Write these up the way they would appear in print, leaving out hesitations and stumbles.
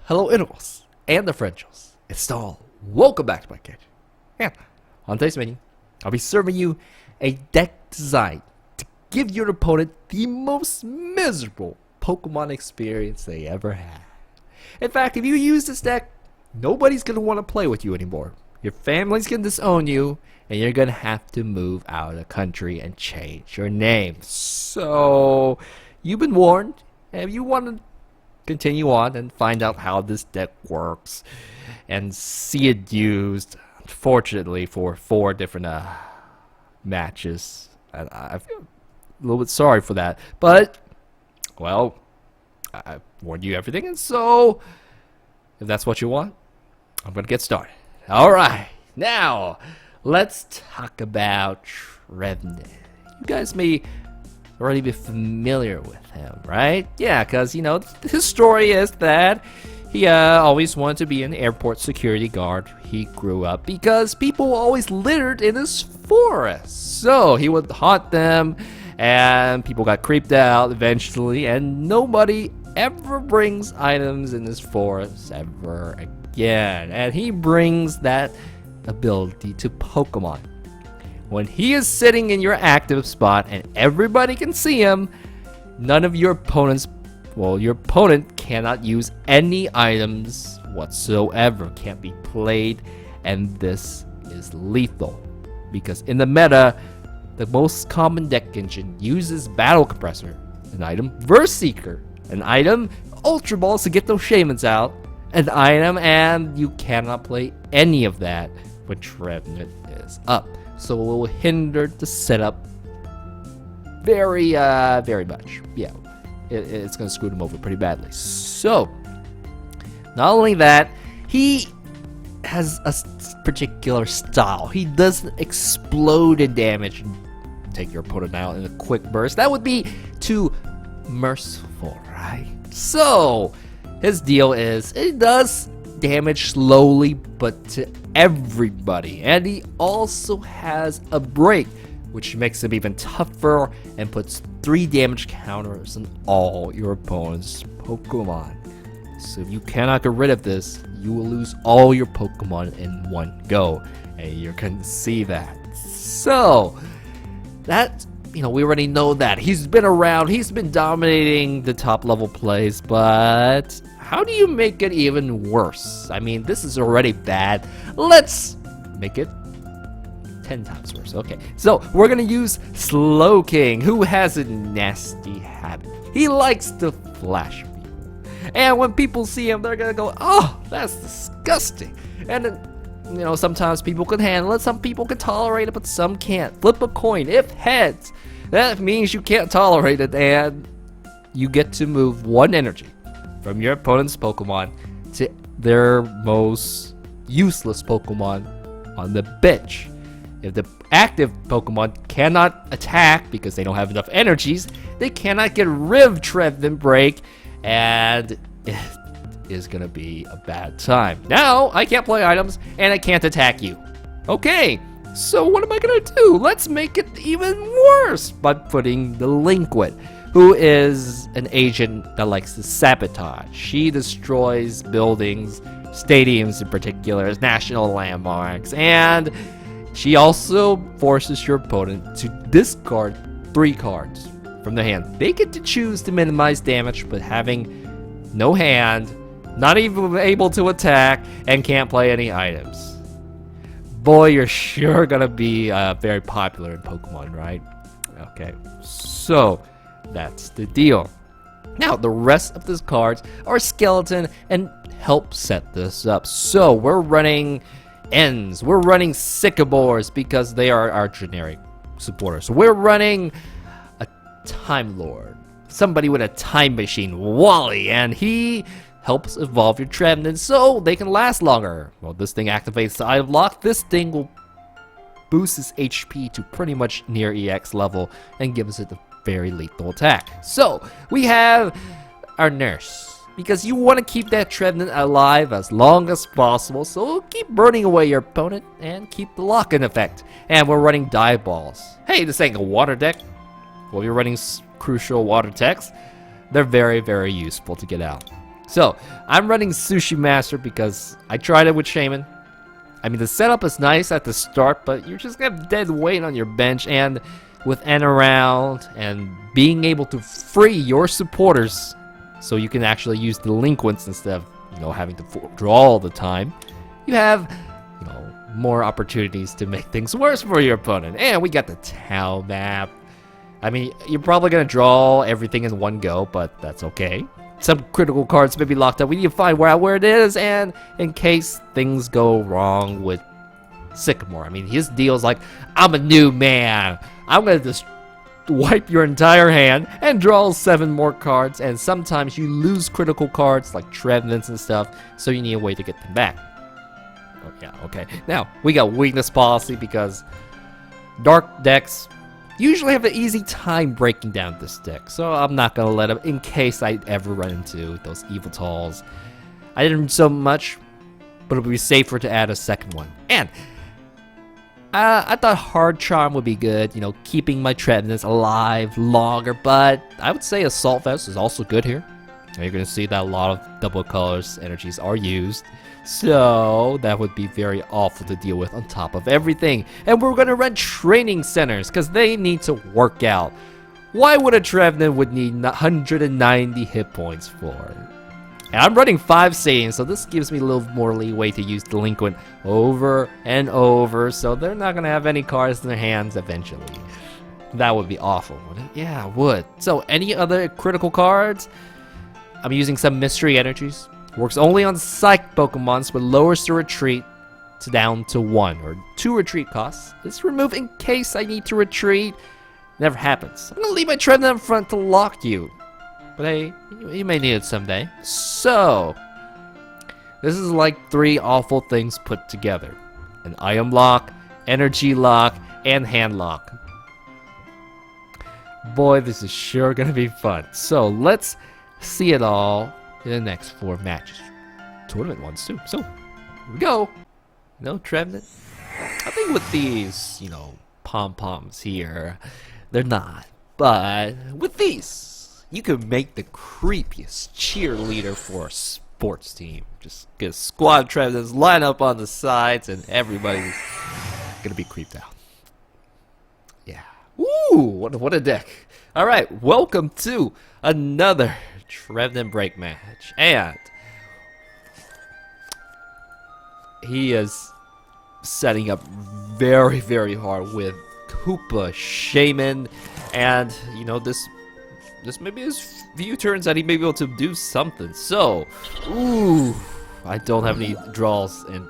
Hello Integrals and Differentials. It's all. Welcome back to my kitchen. And on today's menu, I'll be serving you a deck designed to give your opponent the most miserable Pokemon experience they ever had. In fact, if you use this deck, nobody's going to want to play with you anymore. Your family's going to disown you, and you're going to have to move out of the country and change your name. So, you've been warned, and if you want to continue on and find out how this deck works and see it used, unfortunately, for 4 different matches. I feel a little bit sorry for that, but well, I warned you everything, and so if that's what you want, I'm gonna get started. Alright, now let's talk about Trevenant. You guys may already be familiar with him, right? Yeah, because, you know, his story is that he always wanted to be an airport security guard. He grew up because people always littered in his forest. So he would haunt them, and people got creeped out eventually, and nobody ever brings items in his forest ever again. And he brings that ability to Pokemon. When he is sitting in your active spot and everybody can see him, none of your opponents, well, your opponent cannot use any items whatsoever, can't be played, and this is lethal. Because in the meta, the most common deck engine uses Battle Compressor, an item, Verse Seeker, an item, Ultra Balls to get those Shamans out, an item, and you cannot play any of that when Trevenant is up. So it will hinder the setup very much. Yeah, it's going to screw them over pretty badly. So, not only that, he has a particular style. He doesn't explode in damage and take your opponent out in a quick burst. That would be too merciful, right? So, his deal is, it does damage slowly, but to everybody. And he also has a break, which makes him even tougher and puts 3 damage counters on all your opponent's Pokemon. So if you cannot get rid of this, you will lose all your Pokemon in one go, and you can see that. So that, you know, we already know that he's been around, he's been dominating the top level plays, but how do you make it even worse? I mean, this is already bad. Let's make it 10 times worse. Okay, so we're gonna use Slowking, who has a nasty habit. He likes to flash people. And when people see him, they're gonna go, oh, that's disgusting. And then, you know, sometimes people can handle it, some people can tolerate it, but some can't. Flip a coin. If heads, that means you can't tolerate it, and you get to move 1 energy from your opponent's Pokemon to their most useless Pokemon on the bench. If the active Pokemon cannot attack because they don't have enough energies, they cannot get rid of Trevenant Break, and it is gonna be a bad time. Now, I can't play items, and I can't attack you. Okay, so what am I gonna do? Let's make it even worse by putting the Linkwit, who is an agent that likes to sabotage. She destroys buildings, stadiums in particular, national landmarks, and she also forces your opponent to discard 3 cards from their hand. They get to choose to minimize damage, but having no hand, not even able to attack, and can't play any items. Boy, you're sure gonna be very popular in Pokemon, right? Okay, so that's the deal. Now, the rest of these cards are skeleton and help set this up. So we're running Ends, we're running Sycamores because they are our generic supporters. We're running a Time Lord, somebody with a time machine, Wally, and he helps evolve your Trevenant so they can last longer. Well, this thing activates the item lock. This thing will boost his HP to pretty much near EX level and gives it a very lethal attack. So we have our Nurse, because you want to keep that Trevenant alive as long as possible, so keep burning away your opponent and keep the lock-in effect. And we're running Dive Balls. Hey, this ain't a water deck. Well, you're running crucial water techs. They're very, very useful to get out. So, I'm running Sushi Master because I tried it with Shaman. I mean, the setup is nice at the start, but you're just gonna have dead weight on your bench, and with N around and being able to free your supporters so you can actually use delinquents instead of, having to draw all the time, you have, more opportunities to make things worse for your opponent. And we got the town map. I mean, you're probably gonna draw everything in one go, but that's okay. Some critical cards may be locked up. We need to find where it is, and in case things go wrong with Sycamore. I mean, his deal is like, I'm a new man. I'm gonna just wipe your entire hand and draw 7 more cards, and sometimes you lose critical cards like Trevenants and stuff, so you need a way to get them back. Oh, yeah, okay. Now, we got weakness policy because dark decks usually have an easy time breaking down this deck, so I'm not gonna let him in case I ever run into those evil talls. I didn't so much, but it would be safer to add a second one. And I thought Hard Charm would be good, keeping my Trevenants alive longer, but I would say Assault Vest is also good here. You're gonna see that a lot of double colors energies are used. So that would be very awful to deal with on top of everything. And we're gonna run training centers because they need to work out. Why would a Trevenant would need 190 hit points for? And I'm running 5 Saiyans, so this gives me a little more leeway to use Delinquent over and over, so they're not gonna have any cards in their hands eventually. That would be awful, wouldn't it? Yeah, it would. So any other critical cards? I'm using some Mystery Energies. Works only on Psych Pokemons, but lowers the retreat to down to 1 or 2 retreat costs. It's removed in case I need to retreat. Never happens. I'm gonna leave my Trevenant in front to lock you, but hey, you may need it someday. So this is like 3 awful things put together: an item lock, energy lock, and hand lock. Boy, this is sure gonna be fun. So let's see it all in the next 4 matches. Tournament ones too. So here we go. No Trevenant. I think with these, pom-poms here, they're not. But with these, you can make the creepiest cheerleader for a sports team. Just get a squad of Trevenants, line up on the sides, and everybody's gonna be creeped out. Yeah. Ooh, what a deck. Alright, welcome to another Trevenant break match, and he is setting up very, very hard with Koopa, Shaman, and this maybe his few turns that he may be able to do something. So, ooh, I don't have any draws, and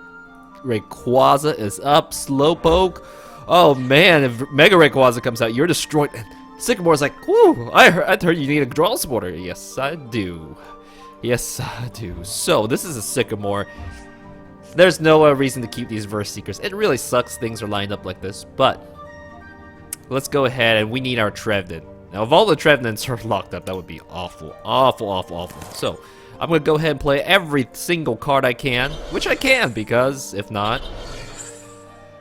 Rayquaza is up. Slowpoke. Oh man, if Mega Rayquaza comes out, you're destroyed. Sycamore's like, whoo, I heard you need a draw supporter. Yes, I do. Yes, I do. So, this is a Sycamore. There's no reason to keep these Verse Seekers. It really sucks things are lined up like this, but let's go ahead, and we need our Trevenant. Now, if all the Trevenants are locked up, that would be awful. Awful, awful, awful. So, I'm going to go ahead and play every single card I can, which I can, because if not,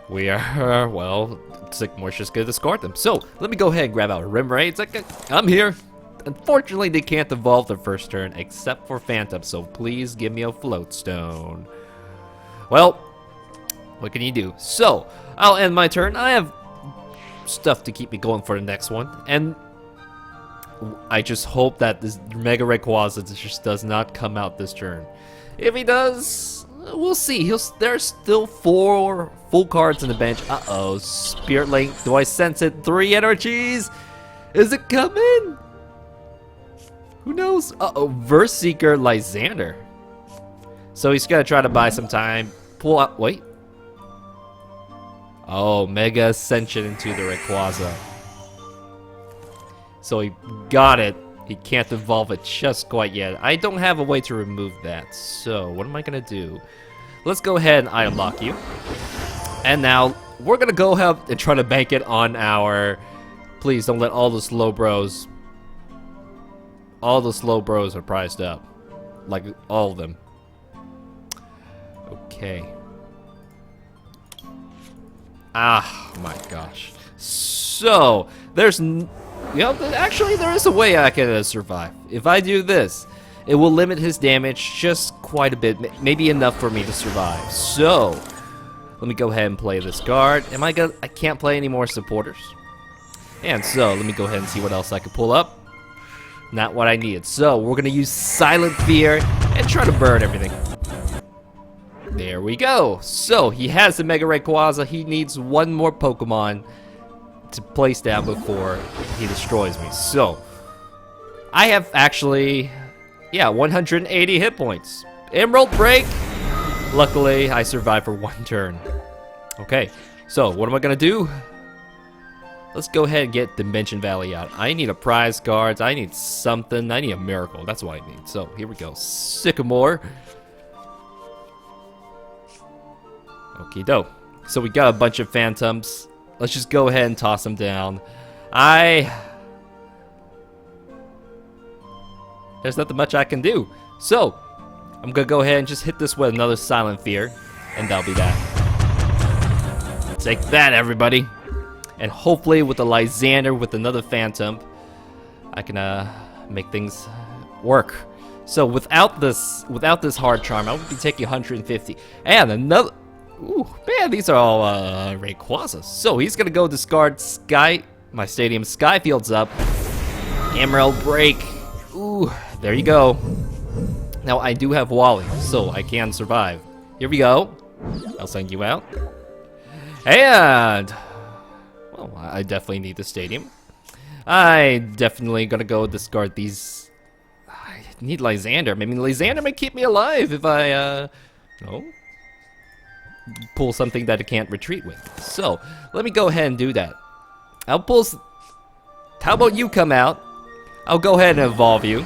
we are, well, Sycamore's just gonna discard them. So, let me go ahead and grab out a Rimray. It's like, I'm here. Unfortunately, they can't evolve their first turn, except for Phantom, so please give me a Float Stone. Well, what can you do? So, I'll end my turn. I have stuff to keep me going for the next one, and I just hope that this Mega Rayquaza just does not come out this turn. If he does, we'll see. There's still 4 full cards in the bench. Uh-oh, Spirit Link. Do I sense it? 3 energies? Is it coming? Who knows? Uh-oh, Verse Seeker Lysander. So he's gonna try to buy some time. Pull out, wait. Oh, Mega Ascension into the Rayquaza. So he got it. He can't evolve it just quite yet. I don't have a way to remove that. So what am I gonna do? Let's go ahead and item lock you. And now we're gonna go ahead and try to bank it on our. Please don't let all the slow bros. All the slow bros are priced up. Like all of them. Okay. Ah, my gosh. So there's. Actually, there is a way I can survive. If I do this, it will limit his damage just quite a bit, maybe enough for me to survive. So, let me go ahead and play this card. I can't play any more supporters. And so, let me go ahead and see what else I can pull up. Not what I needed. So, we're going to use Silent Fear and try to burn everything. There we go. So, he has the Mega Rayquaza. He needs one more Pokemon to place down before he destroys me. So, I have actually, 180 hit points. Emerald Break. Luckily, I survived for one turn. Okay, so what am I going to do? Let's go ahead and get Dimension Valley out. I need a prize cards. I need something. I need a miracle. That's what I need. So, here we go. Sycamore. Okie doke. So, we got a bunch of Phantoms. Let's just go ahead and toss them down. There's nothing much I can do. So, I'm gonna go ahead and just hit this with another Silent Fear, and that'll be that. Take that, everybody. And hopefully with the Lysander, with another Phantom, I can make things work. So without this hard charm, I would be taking 150. And another. Ooh, man, these are all Rayquazas. So he's gonna go discard my Stadium Skyfield's up. Emerald Break. Ooh, there you go. Now I do have Wally, so I can survive. Here we go. I'll send you out. And well, I definitely need the Stadium. I definitely gonna go discard these. I need Lysander. I mean, Lysander may keep me alive if I pull something that it can't retreat with. So let me go ahead and do that. How about you come out? I'll go ahead and evolve you.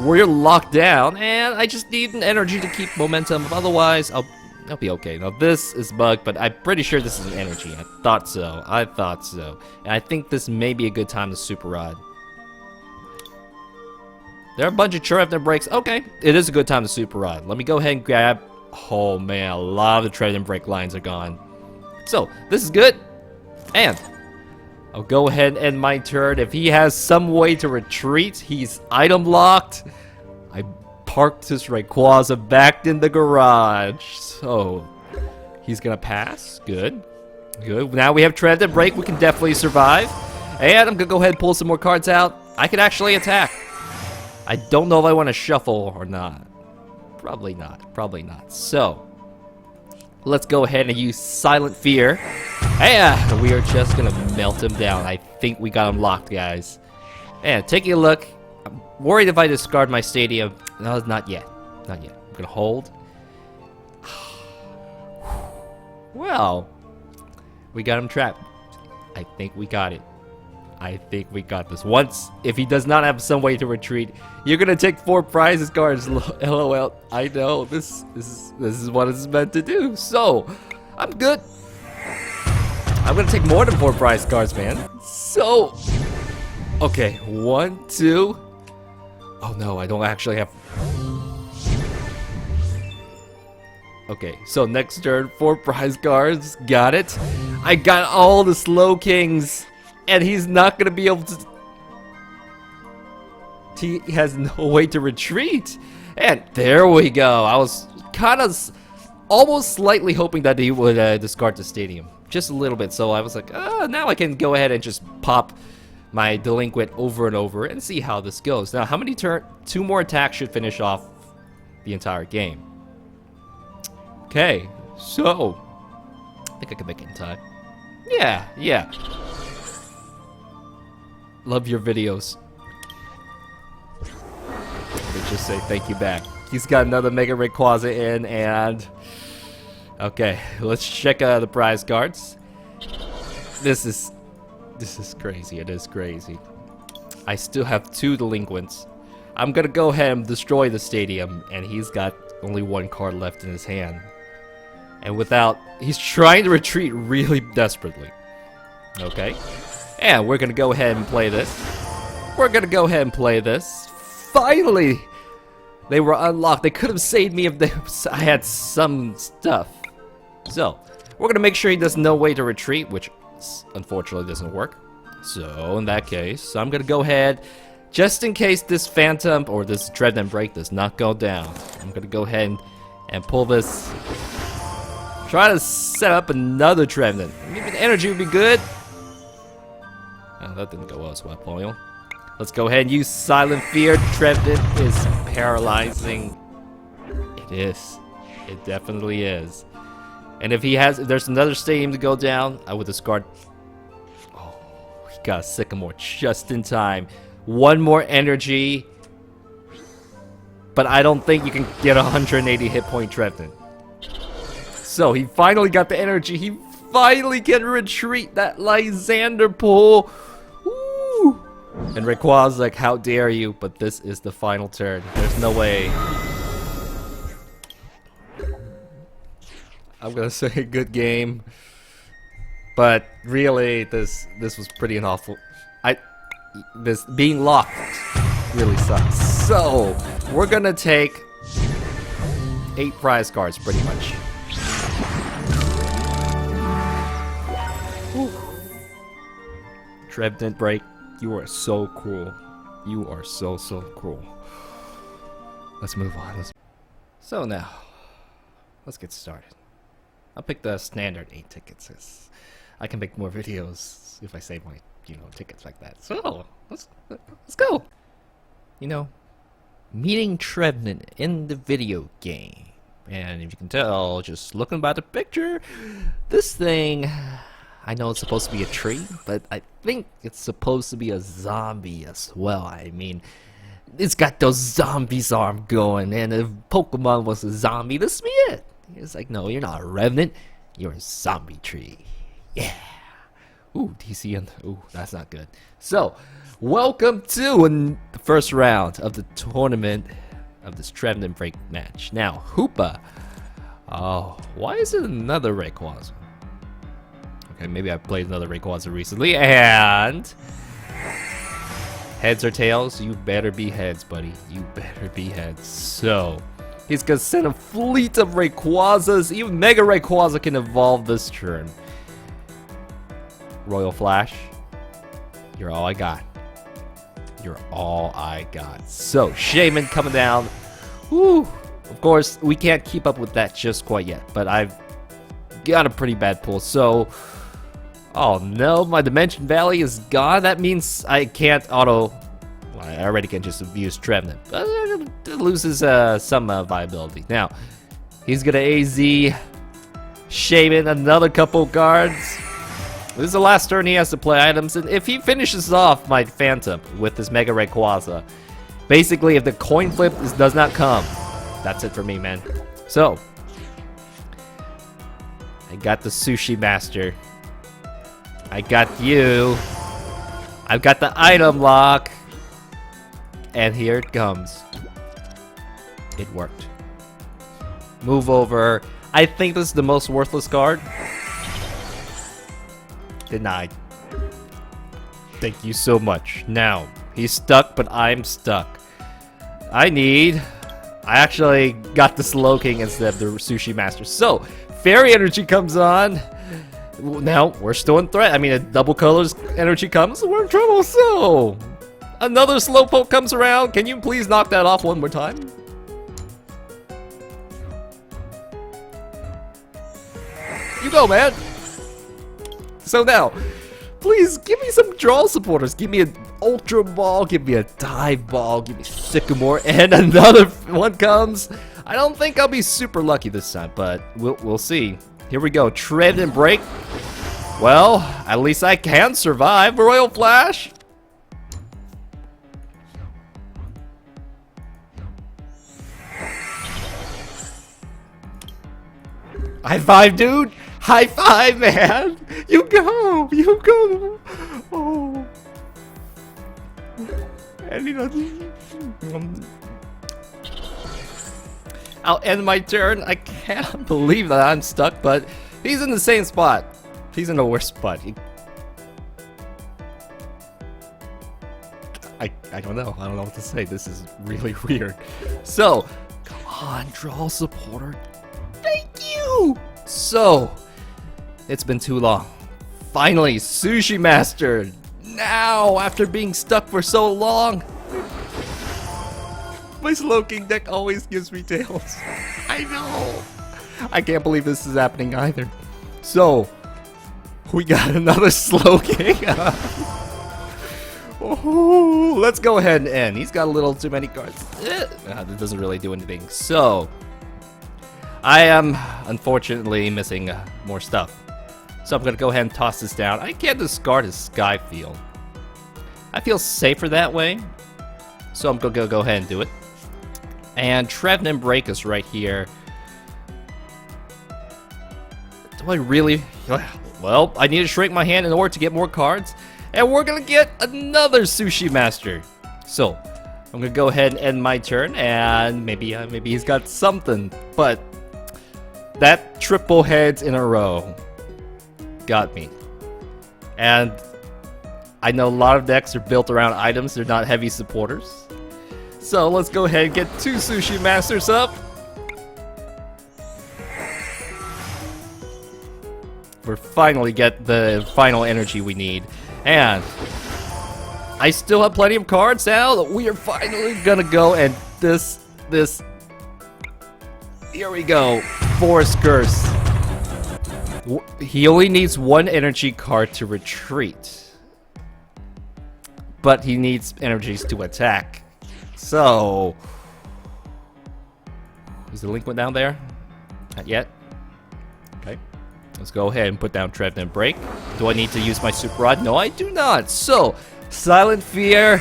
We're locked down, and I just need an energy to keep momentum. Otherwise, I'll be okay. Now this is bugged, but I'm pretty sure this is an energy. I thought so. And I think this may be a good time to Super Rod. There are a bunch of Trevenant breaks. Okay, it is a good time to Super Rod. Let me go ahead and grab. Oh man, a lot of the Trevenant break lines are gone. So this is good, and I'll go ahead and end my turn. If he has some way to retreat, he's item locked. I parked his Rayquaza back in the garage. So he's gonna pass. Good. Good. Now we have Trevenant break. We can definitely survive. And I'm gonna go ahead and pull some more cards out. I can actually attack. I don't know if I want to shuffle or not. Probably not. Probably not. So let's go ahead and use Silent Fear. And we are just gonna melt him down. I think we got him locked, guys. And taking a look, I'm worried if I discard my Stadium. No, not yet. Not yet. I'm gonna hold. Well, we got him trapped. I think we got it. I think we got this. Once, if he does not have some way to retreat, you're gonna take 4 prizes cards. LOL. I know this is what it's meant to do. So, I'm good. I'm gonna take more than 4 prize cards, man. So, okay, 1, 2. Oh no, I don't actually have. Okay, so next turn, 4 prize cards. Got it. I got all the Slowkings. And he's not gonna be able to. He has no way to retreat. And there we go. I was kind of almost slightly hoping that he would discard the Stadium. Just a little bit. So I was like, now I can go ahead and just pop my Delinquent over and over and see how this goes. Now, how many 2 more attacks should finish off the entire game? Okay, so I think I can make it in time. Yeah. Love your videos. Let me just say thank you back. He's got another Mega Rayquaza in, and okay, let's check the prize cards. This is crazy. It is crazy. I still have 2 Delinquents. I'm gonna go ahead and destroy the Stadium, and he's got only 1 card left in his hand. And he's trying to retreat really desperately. Okay. And we're gonna go ahead and play this. Finally! They were unlocked. They could have saved me if I had some stuff. So, we're gonna make sure he has no way to retreat, which unfortunately doesn't work. So, in that case, I'm gonna go ahead just in case this Phantom or this Trevenant Break does not go down, I'm gonna go ahead and pull this. Try to set up another Trevenant. Maybe the energy would be good. Oh, that didn't go well as well. Let's go ahead and use Silent Fear. Trevenant is paralyzing. It is. It definitely is. And if there's another stadium to go down, I would discard. Oh, he got a Sycamore just in time. One more energy. But I don't think you can get a 180 hit point Trevenant. So he finally got the energy. He finally can retreat that Lysander pull. Woo! And Rayquaza's like, how dare you? But this is the final turn. There's no way. I'm gonna say good game. But really, this was pretty awful. This being locked really sucks. So we're gonna take 8 prize cards pretty much. Trevenant Break, you are so cruel. You are so cruel. Let's move on. So now, let's get started. I'll pick the standard 8 tickets. 'Cause I can make more videos if I save my, tickets like that. So let's go. Meeting Trevenant in the video game, and if you can tell, just looking by the picture, this thing. I know it's supposed to be a tree, but I think it's supposed to be a zombie as well. I mean, it's got those zombies arm going, and if Pokemon was a zombie, this would be it. It's like, no, you're not a revenant, you're a zombie tree. Yeah. Ooh, DC and ooh, that's not good. So, welcome to the first round of the tournament of this Trevenant Break match. Now, Hoopa. Oh, why is it another Rayquaza? Okay, maybe I played another Rayquaza recently, and heads or tails? You better be heads, buddy. You better be heads. So, he's gonna send a fleet of Rayquazas. Even Mega Rayquaza can evolve this turn. Royal Flash, you're all I got. You're all I got. So, Shaman coming down. Whew. Of course, we can't keep up with that just quite yet, but I've got a pretty bad pull, so. Oh no, my Dimension Valley is gone. That means I can't auto. Well, I already can just use Trevenant, but it loses some viability. Now, he's gonna AZ Shaman another couple cards. This is the last turn he has to play items, and if he finishes off my Phantom with this Mega Rayquaza, basically, if the coin flip does not come, that's it for me, man. So, I got the Sushi Master. I got you. I've got the item lock. And here it comes. It worked. Move over. I think this is the most worthless card. Denied. Thank you so much. Now, he's stuck, but I'm stuck. I actually got the Slowking instead of the Sushi Master. So, Fairy Energy comes on. Now, we're still in threat. I mean, a double colors energy comes, we're in trouble. So, another Slowpoke comes around. Can you please knock that off one more time? You go, man. So now, please give me some draw supporters. Give me an Ultra Ball, give me a Dive Ball, give me Sycamore, and another one comes. I don't think I'll be super lucky this time, but we'll see. Here we go, Trevenant Break. Well, at least I can survive. Royal Flash. High five, dude. High five, man. You go. You go. Oh. And I'll end my turn. I can't believe that I'm stuck, but he's in the same spot. He's in the worst spot. I don't know. I don't know what to say. This is really weird. So, come on, draw supporter. Thank you. So, it's been too long. Finally, Sushi Master. Now, after being stuck for so long, My Slowking deck always gives me tails. I know. I can't believe this is happening either. So, we got another Slowking. Oh, let's go ahead and end. He's got a little too many cards. That doesn't really do anything. So, I am unfortunately missing more stuff. So I'm going to go ahead and toss this down. I can't discard his Sky Field. I feel safer that way. So I'm going to go ahead and do it. And Trevenant Break is right here. Do I really? Well, I need to shrink my hand in order to get more cards. And we're going to get another Sushi Master. So I'm going to go ahead and end my turn. And maybe he's got something. But that triple heads in a row got me. And I know a lot of decks are built around items. They're not heavy supporters. So let's go ahead and get 2 Sushi Masters up. We're finally get the final energy we need. And I still have plenty of cards now. We are finally gonna go and this. Here we go. Forest Curse. He only needs 1 energy card to retreat. But he needs energies to attack. So, is the Link went down there? Not yet. Okay. Let's go ahead and put down Trevenant Break. Do I need to use my Super Rod? No, I do not. So, Silent Fear.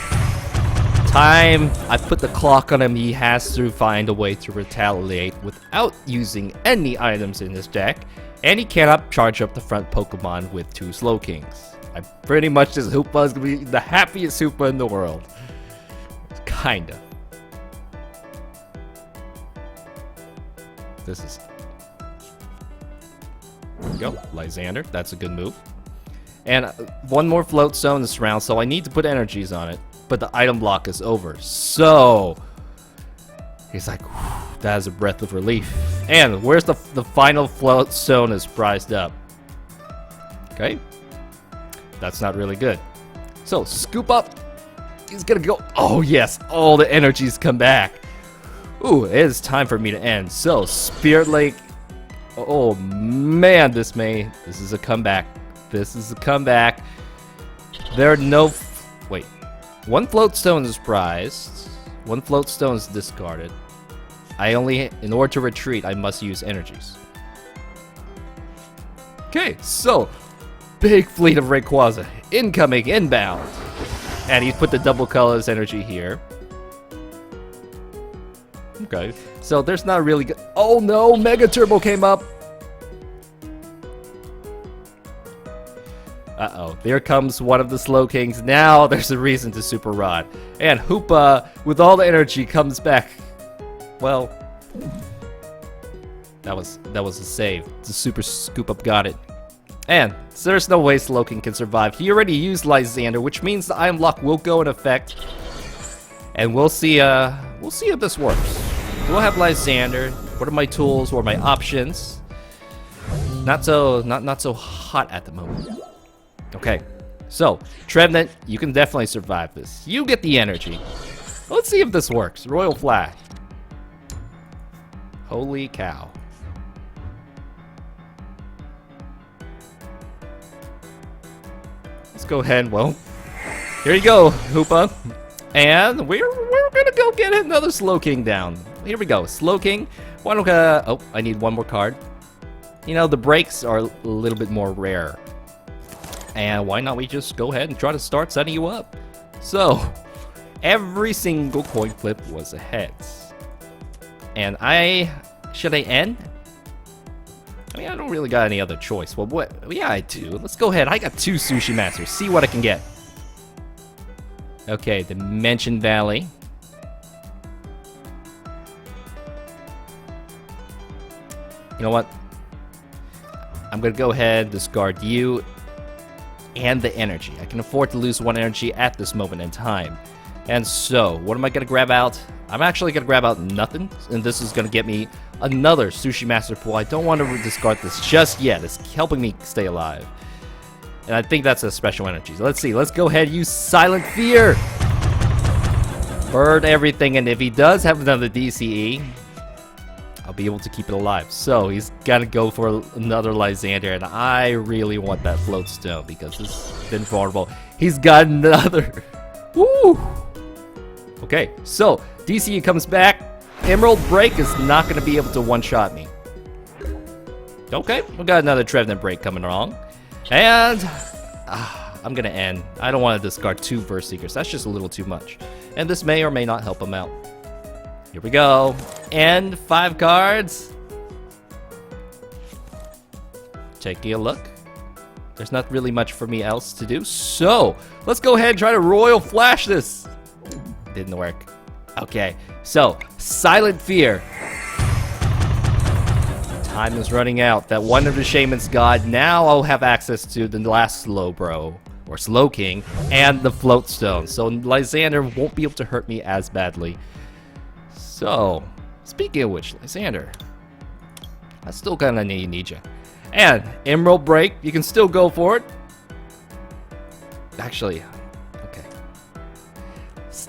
Time. I put the clock on him. He has to find a way to retaliate without using any items in his deck. And he cannot charge up the front Pokemon with 2 Slowkings. I pretty much this Hoopa is going to be the happiest Hoopa in the world. Kinda. This is... There we go. Lysander. That's a good move. And 1 more Float Stone this round, so I need to put energies on it. But the item block is over. So... He's like, that is a breath of relief. And where's the final Float Stone is prized up. Okay. That's not really good. So, scoop up. He's gonna go. Oh, yes. All the energies come back. Ooh, it is time for me to end. So, Spirit Lake. Oh, man. This is a comeback. This is a comeback. There are no... Wait. 1 Float Stone is prized. 1 Float Stone is discarded. In order to retreat, I must use energies. Okay, so... Big fleet of Rayquaza. Incoming, inbound. And he's put the double colors energy here. Okay, so there's not really good... Oh no, Mega Turbo came up. Uh-oh, there comes one of the Slowkings. Now there's a reason to Super Rod. And Hoopa, with all the energy, comes back. Well, that was a save. The Super Scoop Up got it. And so there's no way Slowking can survive. He already used Lysander, which means the item lock will go in effect. And we'll see if this works. Do I have Lysander? What are my tools or my options? Not so hot at the moment. Okay. So, Trevenant, you can definitely survive this. You get the energy. Let's see if this works. Royal Flag. Holy cow. Let's go ahead and, well, here you go, Hoopa. And we're gonna go get another Slowking down. Here we go, Slowking. Oh, I need 1 more card. You know, the breaks are a little bit more rare. And why not we just go ahead and try to start setting you up? So, every single coin flip was a heads. And should I end? I mean, I don't really got any other choice. Well, what? Yeah, I do. Let's go ahead. I got 2 Sushi Masters. See what I can get. Okay, Dimension Valley. You know what? I'm gonna go ahead, discard you and the energy. I can afford to lose 1 energy at this moment in time. And so, what am I gonna grab out? I'm actually gonna grab out nothing, and this is gonna get me another Sushi Master pool. I don't want to discard this just yet. It's helping me stay alive. And I think that's a special energy. So let's see. Let's go ahead and use Silent Fear. burn everything, and if he does have another DCE, I'll be able to keep it alive. So he's got to go for another Lysander, and I really want that float stone because this has been vulnerable. He's got another. Woo! Okay, so DCE comes back. Emerald Break is not going to be able to one-shot me. Okay, we got another Trevenant Break coming along. And I'm going to end. I don't want to discard 2 Verse Seekers. That's just a little too much. And this may or may not help him out. Here we go. And 5 cards. Taking a look. There's not really much for me else to do. So, let's go ahead and try to Royal Flash this. Didn't work. Okay, so, Silent Fear. Time is running out. That one of the Shaman's God. Now I'll have access to the last Slowbro, or Slowking, and the Float Stone. So, Lysander won't be able to hurt me as badly. So, speaking of which, Lysander, I still kind of need you. And Emerald Break, you can still go for it. Actually, okay.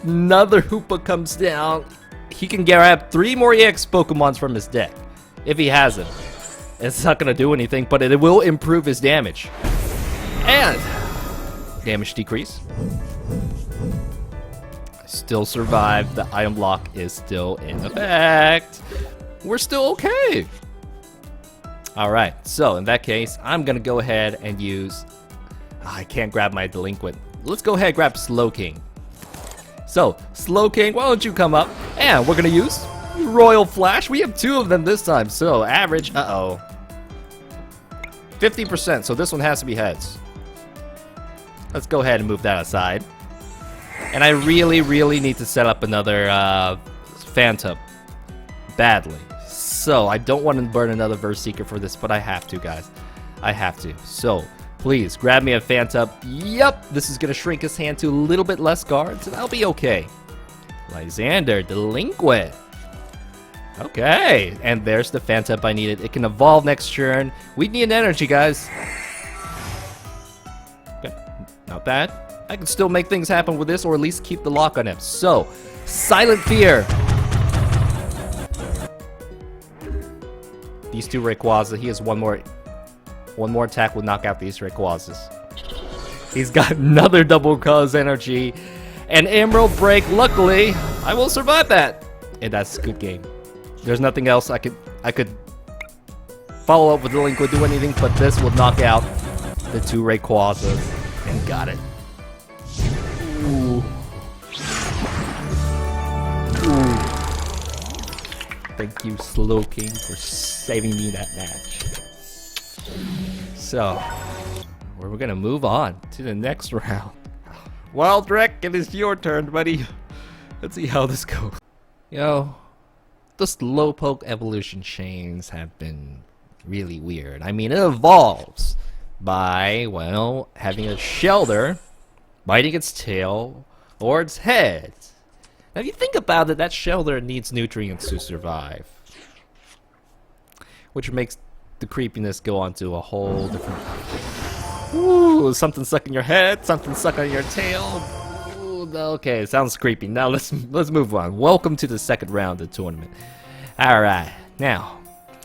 Another Hoopa comes down. He can grab 3 more EX Pokemons from his deck, if he has them. It's not going to do anything, but it will improve his damage. And damage decrease. Still survive. The item block is still in effect. We're still okay. Alright, so in that case, I'm gonna go ahead and use... I can't grab my Delinquent. Let's go ahead and grab Slowking. So, Slowking, why don't you come up? And we're gonna use Royal Flash. We have 2 of them this time, so average... 50%, so this one has to be heads. Let's go ahead and move that aside. And I really need to set up another Phantom. Badly. So, I don't want to burn another Verse Seeker for this, but I have to, guys. I have to. So, please, grab me a Phantom. Yep, this is going to shrink his hand to a little bit less cards, and I'll be okay. Lysander, Delinquent. Okay, and there's the Phantom I needed. It can evolve next turn. We need an energy, guys. Okay, not bad. I can still make things happen with this, or at least keep the lock on him. So, Silent Fear. These 2 Rayquaza, he has one more attack will knock out these Rayquazas. He's got another double cause energy. And Emerald Break, luckily, I will survive that. And that's a good game. There's nothing else I could follow up with Delinquent, do anything, but this will knock out the 2 Rayquazas. And got it. Ooh. Ooh. Thank you, Slowking, for saving me that match. So, we're gonna move on to the next round. Well, Drek, it is your turn, buddy. Let's see how this goes. Yo, the Slowpoke evolution chains have been really weird. I mean, it evolves by, well, having a Shelter biting its tail or its head. Now, if you think about it, that Shelter needs nutrients to survive, which makes the creepiness go on to a whole different... Ooh, something stuck in your head, something stuck on your tail. Ooh, okay, sounds creepy. Now let's move on. Welcome to the second round of the tournament. Alright, now,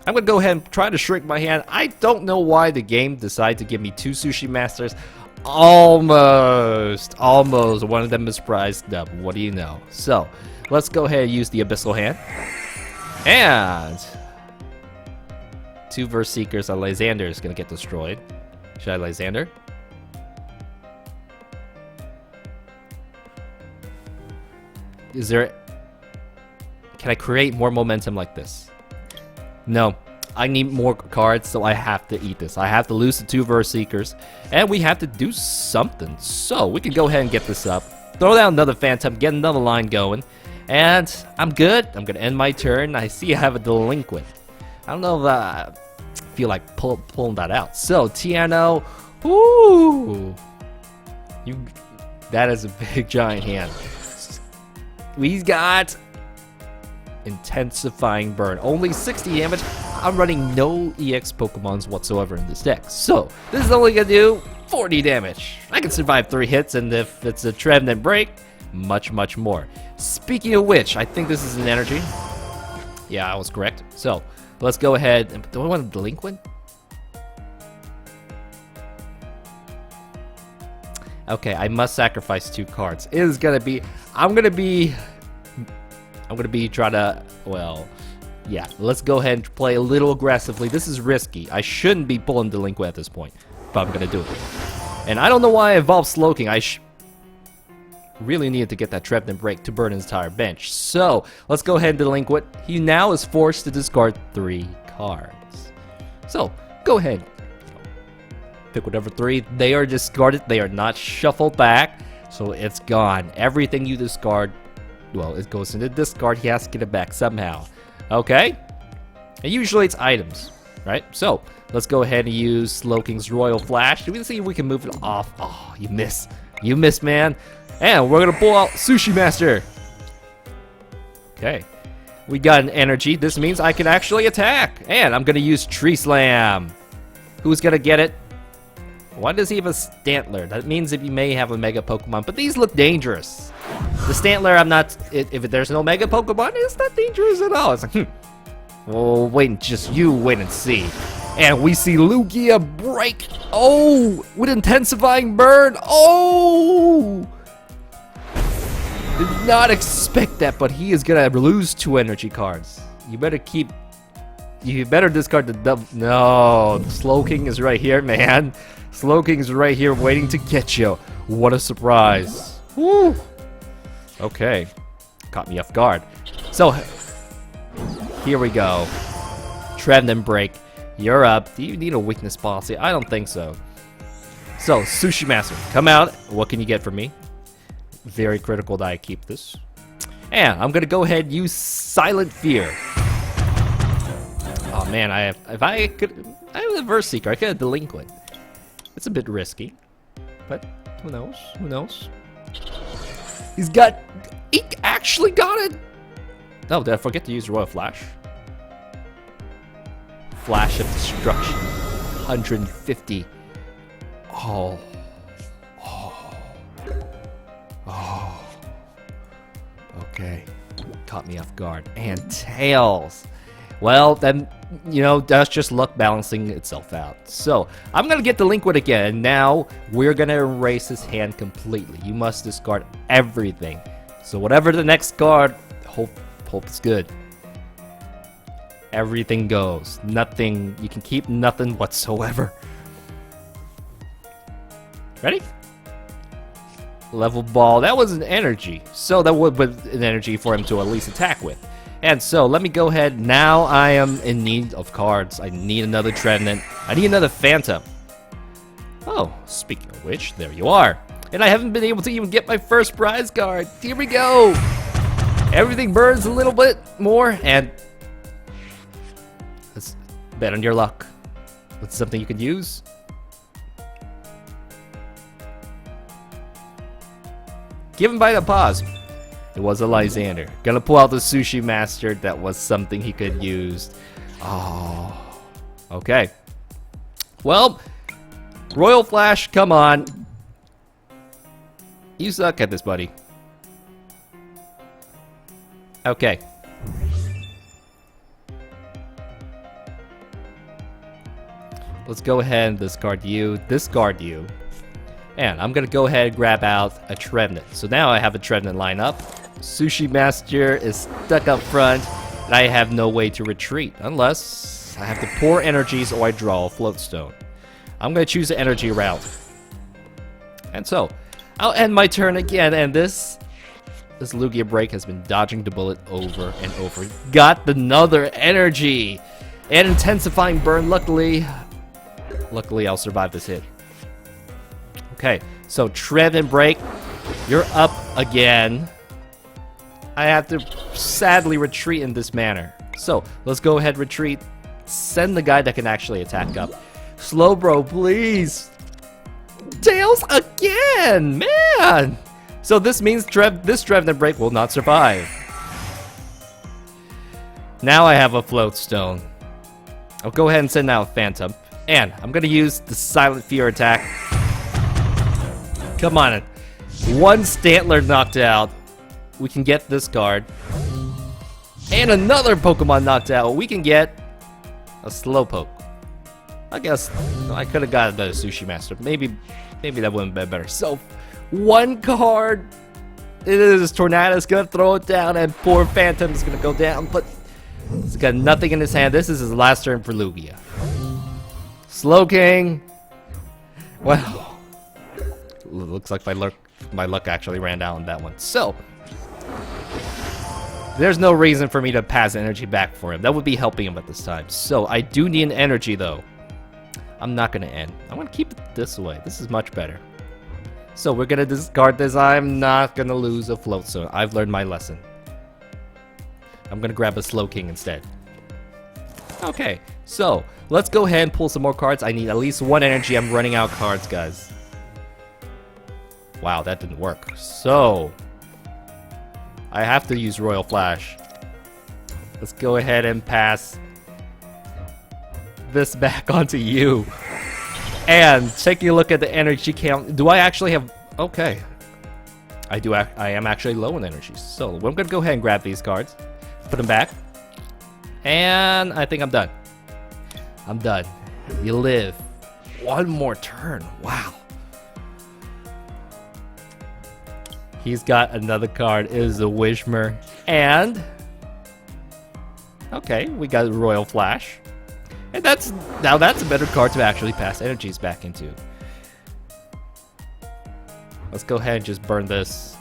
I'm gonna go ahead and try to shrink my hand. I don't know why the game decided to give me 2 Sushi Masters. Almost one of them is prized up. What do you know? So, let's go ahead and use the Abyssal Hand. And 2 Verse Seekers on Lysander is gonna get destroyed. Should I Lysander? Is there... Can I create more momentum like this? No. I need more cards, so I have to eat this. I have to lose the 2 Verse Seekers, and we have to do something. So, we can go ahead and get this up. Throw down another Phantom, get another line going, and I'm good. I'm going to end my turn. I see I have a Delinquent. I don't know if I feel like pulling that out. So, Tiano, ooh, that is a big giant hand. We got Intensifying Burn, only 60 damage. I'm running no EX Pokemons whatsoever in this deck, so this is only gonna do 40 damage. I can survive 3 hits, and if it's a Trevenant Break, much, much more. Speaking of which, I think this is an energy. Yeah, I was correct. So, let's go ahead. And do I want a delinquent? Okay, I must sacrifice 2 cards. It is gonna be... I'm gonna be trying to... Well, yeah. Let's go ahead and play a little aggressively. This is risky. I shouldn't be pulling delinquent at this point, but I'm gonna do it. And I don't know why I evolved Slowking. I really needed to get that Trevenant Break to burn his entire bench. So, let's go ahead and delinquent. He now is forced to discard 3 cards. So, go ahead. Pick whatever 3. They are discarded. They are not shuffled back. So, it's gone. Everything you discard, well, it goes into discard. He has to get it back somehow. Okay? And usually it's items, right? So, let's go ahead and use Slowking's Royal Flash. Do we see if we can move it off? Oh, you miss. You miss, man. And we're gonna pull out Sushi Master. Okay. We got an energy. This means I can actually attack. And I'm gonna use Tree Slam. Who's gonna get it? Why does he have a Stantler? That means that he may have a Mega Pokemon, but these look dangerous. The Stantler, I'm not... If there's no Mega Pokemon, it's not dangerous at all. It's like, Well, wait, just you wait and see. And we see Lugia Break. Oh, with Intensifying Burn. Oh! Did not expect that, but he is gonna lose 2 energy cards. You better discard the double. No, Slowking is right here, man. Slowking is right here waiting to get you. What a surprise. Woo! Okay. Caught me off guard. So, here we go. Trevenant Break. You're up. Do you need a weakness policy? I don't think so. So, Sushi Master, come out. What can you get from me? Very critical that I keep this. And I'm gonna go ahead and use Silent Fear. Oh man, I have a Verse Seeker. I could have Delinquent. It's a bit risky, but who knows? Who knows? He actually got it. Oh, did I forget to use Royal Flash? Flash of Destruction. 150. Oh. Okay. Caught me off guard. And Tails. Well, then, you know, that's just luck balancing itself out. So, I'm going to get Delinquent again. Now, we're going to erase his hand completely. You must discard everything. So, whatever the next card, hope it's good. Everything goes. Nothing. You can keep nothing whatsoever. Ready? Level Ball. That was an energy. So, that would be an energy for him to at least attack with. And so, let me go ahead. Now, I am in need of cards. I need another Trevenant. I need another Phantom. Oh, speaking of which, there you are. And I haven't been able to even get my first prize card. Here we go. Everything burns a little bit more. And let's bet on your luck. That's something you can use. Given by the pause. It was a Lysander. Gonna pull out the Sushi Master. That was something he could use. Oh. Okay. Well, Royal Flash, come on. You suck at this, buddy. Okay. Let's go ahead and discard you. And I'm gonna go ahead and grab out a Trevenant. So now I have a Trevenant lineup. Sushi Master is stuck up front, and I have no way to retreat unless I have to pour energies or I draw a Float Stone. I'm gonna choose the energy route. And so, I'll end my turn again, and this Lugia Break has been dodging the bullet over and over. Got another energy! And Intensifying Burn, luckily I'll survive this hit. Okay, so Trevenant Break, you're up again. I have to sadly retreat in this manner. So, let's go ahead, retreat. Send the guy that can actually attack up. Slowbro, please! Tails again! Man! So this means this Trevenant Break will not survive. Now I have a Float Stone. I'll go ahead and send out Phantom. And I'm gonna use the Silent Fear attack. Come on. One Stantler knocked out. We can get this card. And another Pokemon knocked out. We can get a Slowpoke. I guess I could have got the Sushi Master. Maybe that wouldn't have been better. So, one card. It is Tornado's gonna throw it down, and poor Phantom's gonna go down, but he's got nothing in his hand. This is his last turn for Lugia. Slowking. Well, looks like my luck actually ran out on that one. So, there's no reason for me to pass energy back for him. That would be helping him at this time. So, I do need an energy, though. I'm not going to end. I'm going to keep it this way. This is much better. So, we're going to discard this. I'm not going to lose a Float Zone. I've learned my lesson. I'm going to grab a Slowking instead. Okay, so, let's go ahead and pull some more cards. I need at least one energy. I'm running out of cards, guys. Wow, that didn't work. So, I have to use Royal Flash. Let's go ahead and pass this back onto you. And taking a look at the energy count, do I actually have... Okay. I am actually low in energy. So, I'm going to go ahead and grab these cards. Put them back. And I think I'm done. I'm done. You live. One more turn. Wow. He's got another card. It is a Wishmer. And... Okay, we got Royal Flash. And that's a better card to actually pass energies back into. Let's go ahead and just burn this.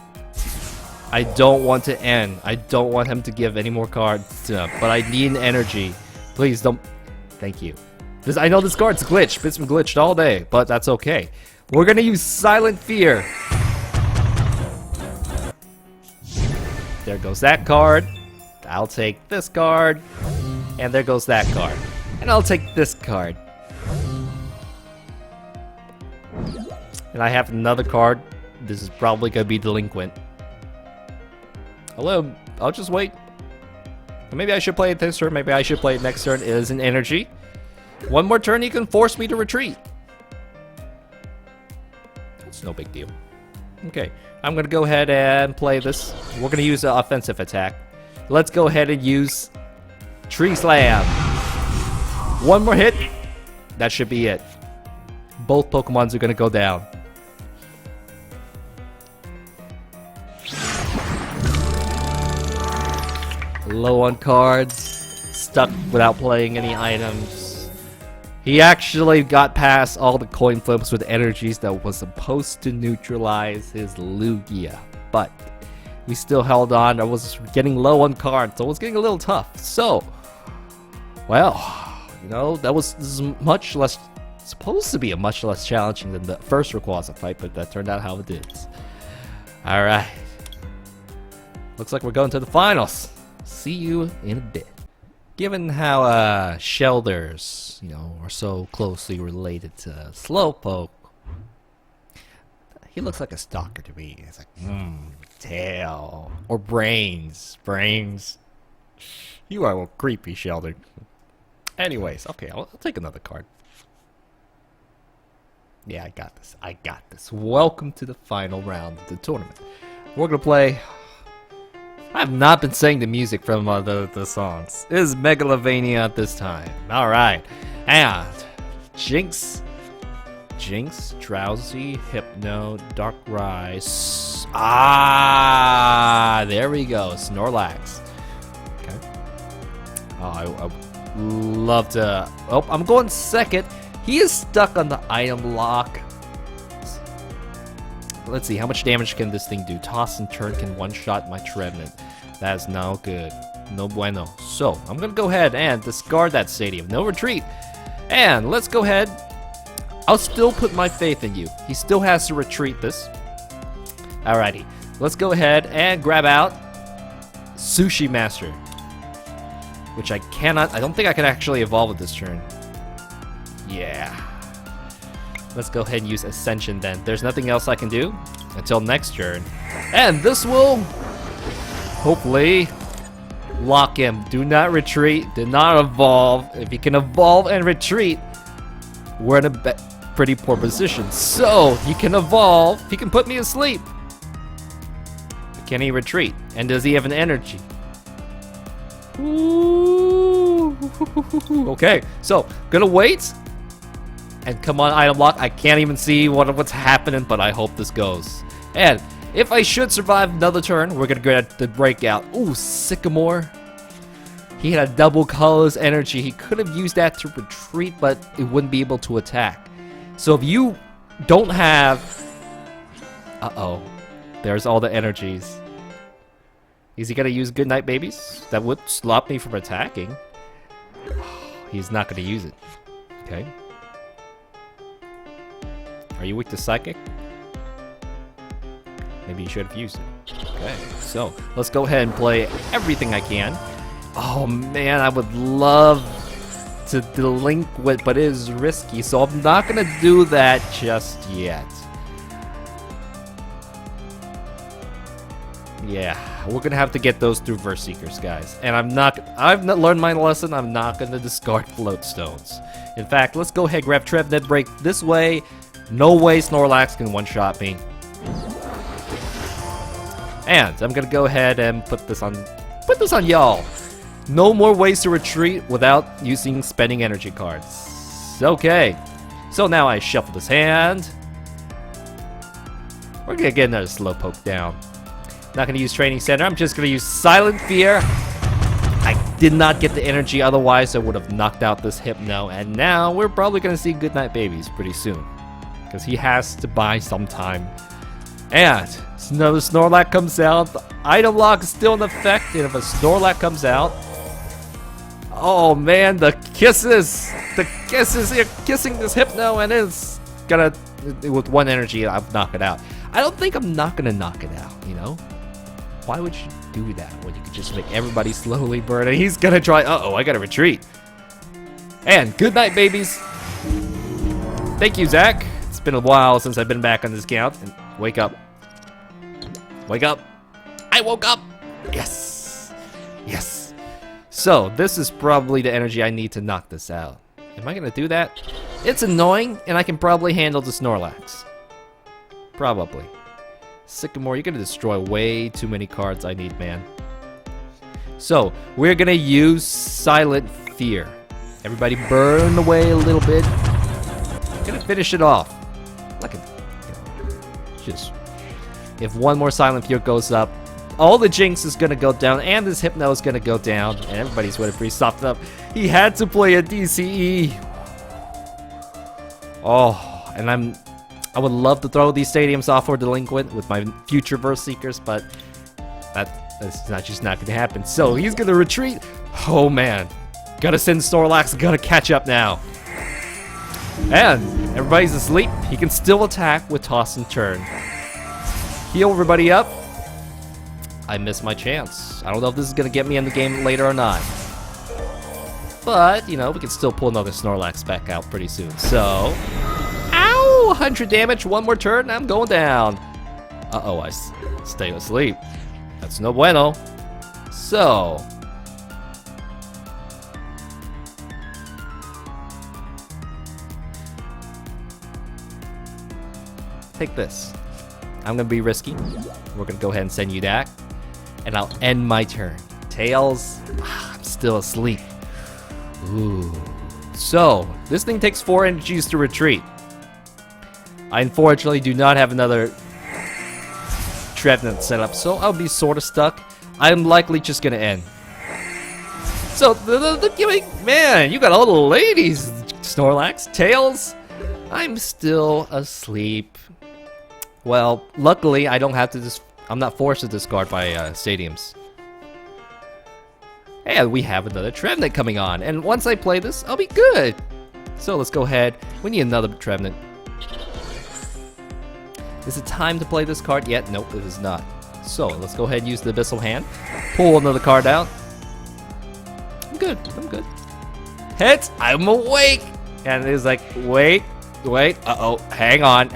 I don't want to end. I don't want him to give any more cards to him, but I need an energy. Please don't. Thank you. I know this card's glitched. It's been glitched all day, but that's okay. We're gonna use Silent Fear. There goes that card. I'll take this card. And there goes that card. And I'll take this card. And I have another card. This is probably going to be Delinquent. Hello, I'll just wait. Maybe I should play it this turn. Maybe I should play it next turn. It is an energy. One more turn, you can force me to retreat. It's no big deal. Okay, I'm going to go ahead and play this. We're going to use an offensive attack. Let's go ahead and use Tree Slam. One more hit. That should be it. Both Pokemons are going to go down. Low on cards. Stuck without playing any items. He actually got past all the coin flips with energies that was supposed to neutralize his Lugia. But we still held on. I was getting low on cards, so it was getting a little tough. So, well... You know, this is much less, supposed to be a much less challenging than the first Rayquaza fight, but that turned out how it is. Alright. Looks like we're going to the finals. See you in a bit. Given how Shelders, you know, are so closely related to Slowpoke, he looks like a stalker to me. It's like, tail. Or brains. Brains. You are a little creepy, Shelder. Anyways, okay, I'll take another card. Yeah, I got this. I got this. Welcome to the final round of the tournament. We're gonna play... I have not been saying the music from the songs. It is Megalovania at this time. Alright. And... Jinx, Drowsy, Hypno, Darkrai... there we go. Snorlax. Okay. Oh, I love to... Oh, I'm going second. He is stuck on the item lock. Let's see, how much damage can this thing do? Toss and turn can one-shot my Trevenant. That is no good. No bueno. So, I'm going to go ahead and discard that Stadium. No retreat. And let's go ahead. I'll still put my faith in you. He still has to retreat this. Alrighty. Let's go ahead and grab out Sushi Master. Which I cannot... I don't think I can actually evolve it this turn. Yeah. Let's go ahead and use Ascension then. There's nothing else I can do until next turn. And this will hopefully lock him. Do not retreat. Do not evolve. If he can evolve and retreat, we're in a pretty poor position. So, he can evolve. He can put me asleep. Can he retreat? And does he have an energy? Ooh. Okay, so gonna wait. And come on, item lock. I can't even see what's happening, but I hope this goes. And if I should survive another turn, we're gonna get the breakout. Ooh, Sycamore. He had a double colors energy. He could have used that to retreat, but it wouldn't be able to attack. So if you don't have... Uh-oh. There's all the energies. Is he gonna use Goodnight Babies? That would stop me from attacking. He's not gonna use it. Okay. Are you weak to Psychic? Maybe you should have used it. Okay, so let's go ahead and play everything I can. Oh man, I would love to delinquent, but it is risky, so I'm not gonna do that just yet. Yeah, we're gonna have to get those through Verse Seekers, guys. And I've not learned my lesson. I'm not gonna discard Float Stones. In fact, let's go ahead and grab Trevenant Break this way. No way Snorlax can one-shot me. And I'm gonna go ahead and put this on y'all. No more ways to retreat without using spending energy cards. Okay, so now I shuffle this hand. We're gonna get another Slowpoke down. Not gonna use Training Center. I'm just gonna use Silent Fear. I did not get the energy, otherwise I would have knocked out this Hypno. And now we're probably gonna see Goodnight Babies pretty soon, because he has to buy some time. And another Snorlax comes out. The item lock is still in effect, and if a Snorlax comes out, oh man, the kisses! The kisses! You're kissing this Hypno, and it's gonna, with one energy, I'll knock it out. I don't think I'm not gonna knock it out, you know? Why would you do that when you could just make everybody slowly burn? And he's gonna try, uh-oh, I gotta retreat. And Goodnight Babies. Thank you, Zach. It's been a while since I've been back on this count. And wake up. Wake up. I woke up. Yes. Yes. So, this is probably the energy I need to knock this out. Am I gonna do that? It's annoying, and I can probably handle the Snorlax. Probably. Sycamore, you're gonna destroy way too many cards I need, man. So, we're gonna use Silent Fear. Everybody burn away a little bit. Gonna finish it off. Like a, just... If one more Silent Fear goes up, all the Jinx is gonna go down, and this Hypno is gonna go down, and everybody's waiting for soft up. He had to play a DCE. Oh, and I would love to throw these stadiums off for Delinquent with my future Verse Seekers, but that's just not gonna happen. So he's gonna retreat. Oh man, gotta send Snorlax, gotta catch up now. And everybody's asleep. He can still attack with Toss and Turn. Heal everybody up. I missed my chance. I don't know if this is gonna get me in the game later or not. But, you know, we can still pull another Snorlax back out pretty soon. So, ow! 100 damage, one more turn, I'm going down. Uh-oh, I stay asleep. That's no bueno. So, take this. I'm gonna be risky. We're gonna go ahead and send you back, and I'll end my turn. Tails, I'm still asleep. Ooh. So, this thing takes 4 energies to retreat. I unfortunately do not have another Trevenant set up, so I'll be sort of stuck. I'm likely just gonna end. So, the gimmick, man, you got all the ladies, Snorlax. Tails, I'm still asleep. Well, luckily, I don't have to I'm not forced to discard my stadiums. And we have another Trevenant coming on, and once I play this, I'll be good. So let's go ahead. We need another Trevenant. Is it time to play this card yet? Nope, it is not. So let's go ahead and use the Abyssal Hand. Pull another card out. I'm good. I'm good. Hits. I'm awake. And it's like, wait. Uh-oh. Hang on.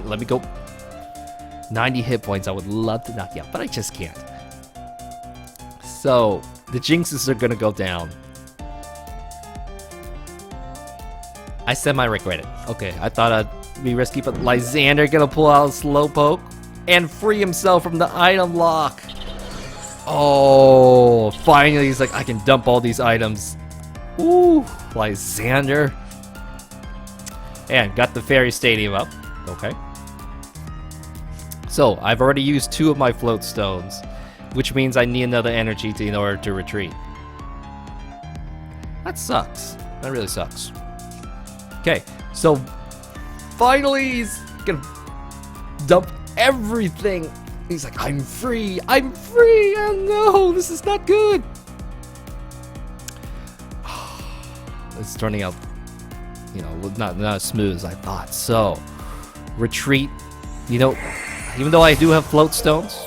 Let me go. 90 hit points. I would love to knock you out, but I just can't. So, the Jinxes are gonna go down. I semi-regret it. Okay, I thought I'd be risky, but Lysander gonna pull out a Slowpoke. and free himself from the item lock. Oh, finally he's like, I can dump all these items. Ooh, Lysander. And got the Fairy Stadium up. Okay. So, I've already used 2 of my float stones, which means I need another energy in order to retreat. That sucks. That really sucks. Okay, so finally he's gonna dump everything. He's like, I'm free, I'm free. Oh no, this is not good. It's turning out, you know, not as smooth as I thought. So, retreat. You know, even though I do have float stones,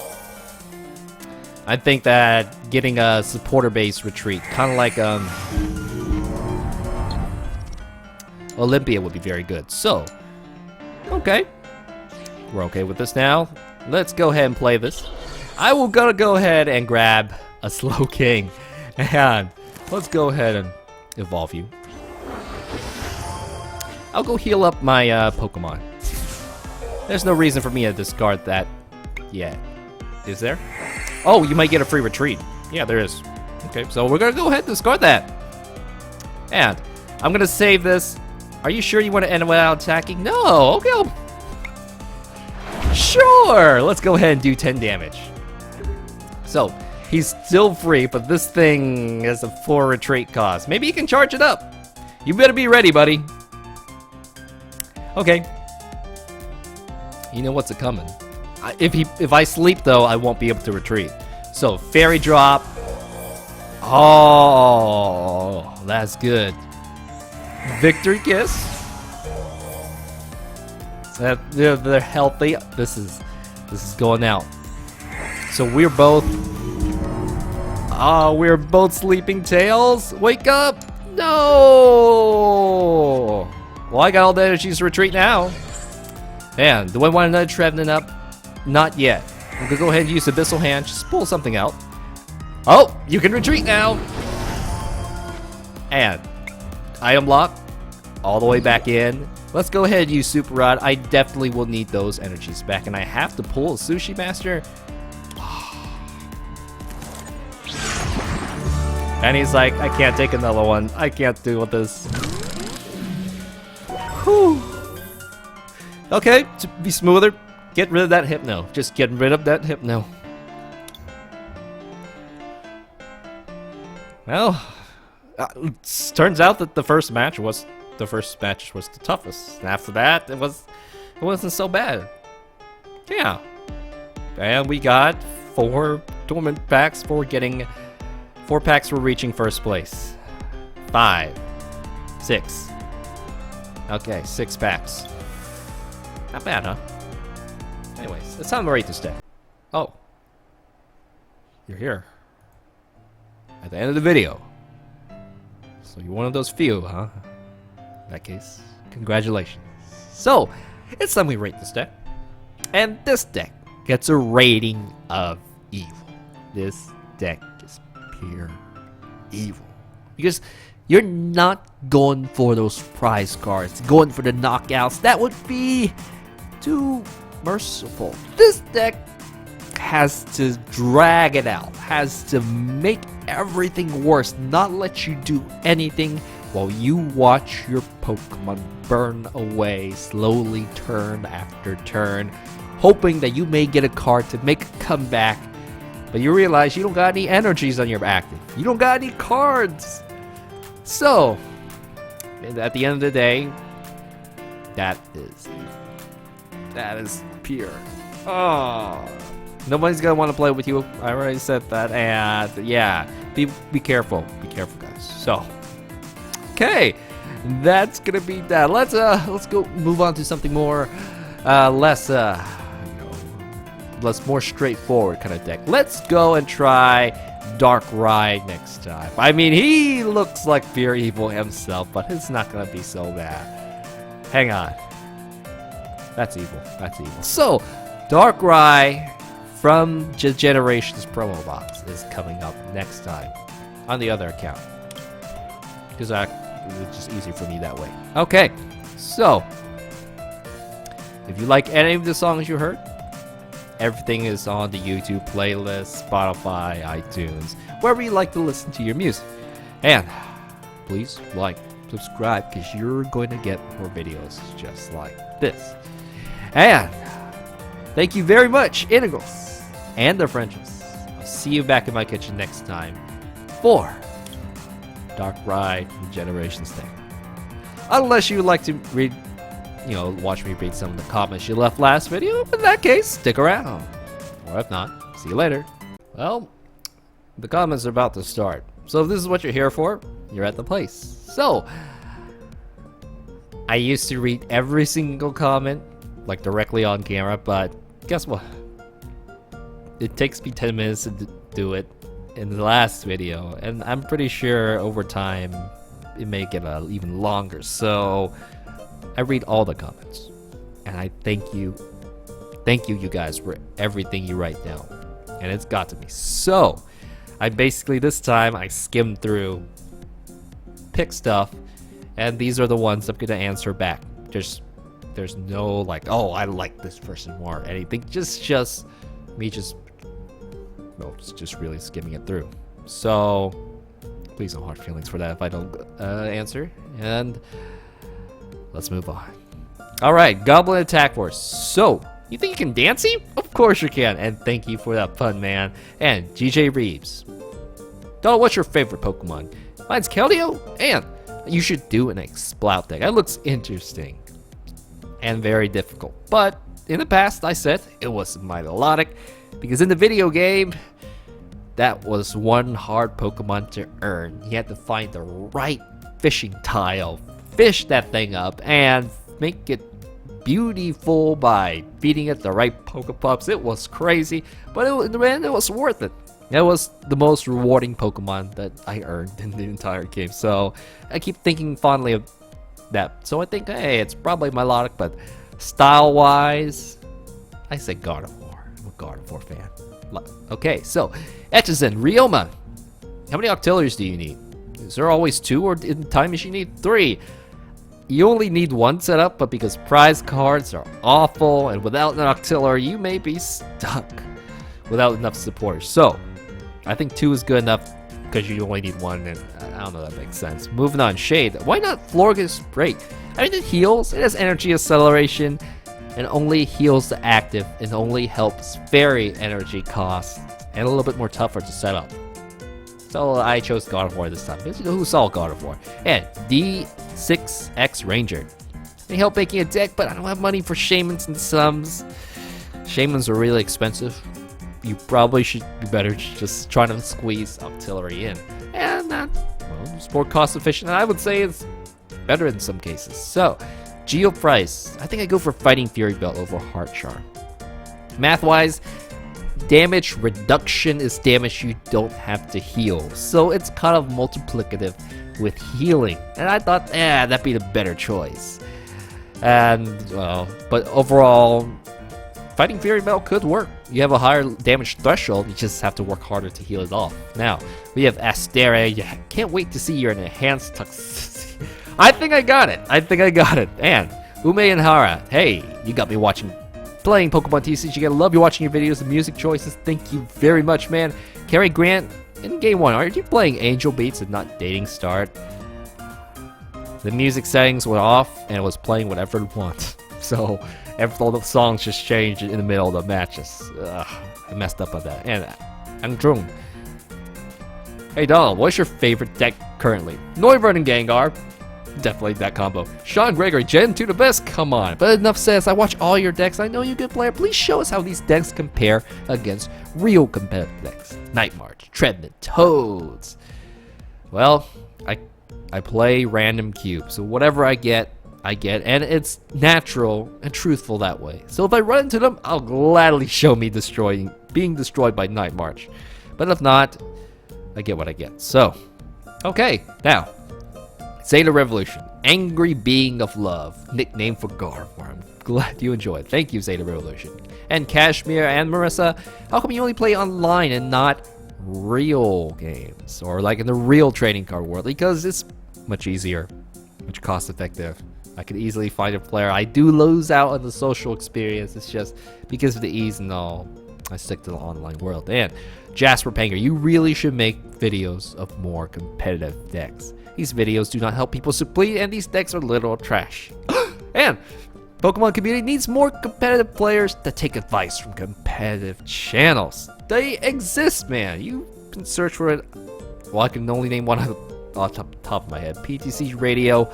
I think that getting a supporter-based retreat, kind of like Olympia, would be very good. So, okay, we're okay with this now. Let's go ahead and play this. I will go ahead and grab a Slowking, and let's go ahead and evolve you. I'll go heal up my Pokemon. There's no reason for me to discard that yet. Is there? Oh, you might get a free retreat. Yeah, there is. Okay, so we're gonna go ahead and discard that. And I'm gonna save this. Are you sure you want to end without attacking? No, okay. Sure, let's go ahead and do 10 damage. So, he's still free, but this thing has a 4 retreat cost. Maybe you can charge it up. You better be ready, buddy. Okay. You know what's a-coming. If I sleep, though, I won't be able to retreat. So, Fairy Drop. Oh, that's good. Victory Kiss. They're healthy. This is going out. So we're both sleeping tails. Wake up! No. Well, I got all the energies to retreat now. And do I want another Trevenant up? Not yet. I'm gonna go ahead and use Abyssal Hand. Just pull something out. Oh, you can retreat now. And item lock all the way back in. Let's go ahead and use Super Rod. I definitely will need those energies back, and I have to pull a Sushi Master. And he's like, I can't take another one. I can't deal with this. Whew. Okay, to be smoother, get rid of that Hypno. Just get rid of that Hypno. Well, turns out that the first match was the toughest. And after that, it wasn't so bad. Yeah. And we got 4 Torment packs for getting 4 packs for reaching first place. 5, 6. Okay, 6 packs. Not bad, huh? Anyways, it's time to rate this deck. Oh. You're here. At the end of the video. So you're one of those few, huh? In that case, congratulations. So, it's time we rate this deck. And this deck gets a rating of evil. This deck is pure evil. Because you're not going for those prize cards, going for the knockouts. That would be too merciful. This deck has to drag it out, has to make everything worse, not let you do anything while you watch your Pokemon burn away, slowly turn after turn, hoping that you may get a card to make a comeback, but you realize you don't got any energies on your active. You don't got any cards. So, at the end of the day, that is evil. That is pure. Oh, nobody's gonna want to play with you. I already said that, and yeah, be careful. Be careful, guys. So, okay, that's gonna be that. Let's go move on to something more, less more straightforward kind of deck. Let's go and try Darkrai next time. I mean, he looks like pure evil himself, but it's not gonna be so bad. Hang on. That's evil. That's evil. So, Darkrai from Generations promo box is coming up next time on the other account. Because it's just easier for me that way. Okay, so if you like any of the songs you heard, Everything is on the YouTube playlist, Spotify, iTunes, wherever you like to listen to your music. And please like, subscribe, because you're going to get more videos just like this. And thank you very much, Integrals and Differentials. I'll see you back in my kitchen next time for Dark Ride and Generations Day. Unless you would like to read, watch me read some of the comments you left last video, in that case, stick around. Or if not, see you later. Well, the comments are about to start. So if this is what you're here for, you're at the place. So, I used to read every single comment, like directly on camera, but guess what? It takes me 10 minutes to do it in the last video, and I'm pretty sure over time it may get even longer. So, I read all the comments, and I thank you you guys, for everything you write down, and it's got to me. So, I basically, this time, I skimmed through, pick stuff, and these are the ones I'm gonna answer back. There's no like, oh, I like this person more or anything. Just me just really skimming it through. So please no hard feelings for that if I don't answer. And let's move on. All right, Goblin Attack Force. So you think you can dancey? Of course you can. And thank you for that pun, man. And GJ Reeves. Donald, what's your favorite Pokemon? Mine's Keldeo, and you should do an Explout deck. That looks interesting and very difficult. But in the past, I said it was melodic because in the video game, that was one hard Pokemon to earn. You had to find the right fishing tile, fish that thing up, and make it beautiful by feeding it the right Pokepups. It was crazy, but in the end, it was worth it. That was the most rewarding Pokemon that I earned in the entire game. So I keep thinking fondly of that. So I think, hey, it's probably melodic, but style-wise, I say God of War. I'm a God of War fan. Okay, so Etchison, Ryoma. How many Octilleries do you need? Is there always 2, or in Time Machine you need 3? You only need 1 setup, but because prize cards are awful, and without an Octillery, you may be stuck without enough supporters. So I think 2 is good enough because you only need 1, and I don't know if that makes sense. Moving on, Shade. Why not Lugia Break? I mean, it heals, it has energy acceleration, and only heals the active, and only helps vary energy costs, and a little bit more tougher to set up. So I chose God of War this time. Who saw God of War? And D6X Ranger. They help making a deck, but I don't have money for Shamans and Sums. Shamans are really expensive. You probably should be better just trying to squeeze Octillery in. And it's more cost efficient, and I would say it's better in some cases. So, Geo Price. I think I go for Fighting Fury Belt over Heart Charm. Math-wise, damage reduction is damage you don't have to heal. So it's kind of multiplicative with healing. And I thought, that'd be the better choice. And, well, but overall, Fighting Fury Belt could work. You have a higher damage threshold, you just have to work harder to heal it off. Now, we have Asteria. Can't wait to see your enhanced toxicity. I think I got it. And Ume and Hara. Hey, you got me playing Pokemon TCG. I love you watching your videos and music choices. Thank you very much, man. Cary Grant, in Game 1, are you playing Angel Beats and not Dating Start? The music settings were off, and it was playing whatever it wants. So, all the songs just changed in the middle of the matches. I messed up on that. And Angdrung. Hey Donald, what's your favorite deck currently? Noivern and Gengar. Definitely that combo. Sean Gregory, Gen 2 the best? Come on. But enough says, I watch all your decks. I know you're a good player. Please show us how these decks compare against real competitive decks. Night March, Trevenant, Toads. Well, I play random cubes. So whatever I get, and it's natural and truthful that way. So if I run into them, I'll gladly show me being destroyed by Night March. But if not, I get what I get. So, okay, now, Zeta Revolution, Angry Being of Love, nickname for Gardevoir. I'm glad you enjoyed. Thank you, Zeta Revolution. And Kashmir and Marissa, how come you only play online and not real games? Or like in the real trading card world? Because it's much easier, much cost effective. I could easily find a player. I do lose out on the social experience. It's just because of the ease and all. I stick to the online world. And Jasper Panger, you really should make videos of more competitive decks. These videos do not help people succeed, and these decks are literal trash. And Pokemon community needs more competitive players that take advice from competitive channels. They exist, man. You can search for it. Well, I can only name one off the top of my head. PTC Radio.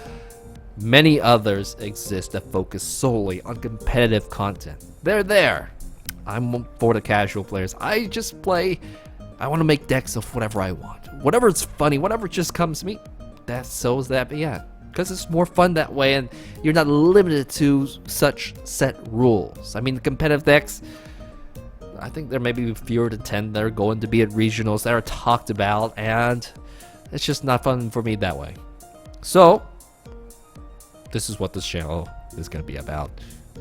Many others exist that focus solely on competitive content. They're there. I'm for the casual players. I just play. I want to make decks of whatever I want. Whatever's funny, whatever just comes to me. But yeah. Because it's more fun that way, and you're not limited to such set rules. I mean, the competitive decks, I think there may be fewer than 10 that are going to be at regionals that are talked about, and it's just not fun for me that way. So, this is what this channel is going to be about.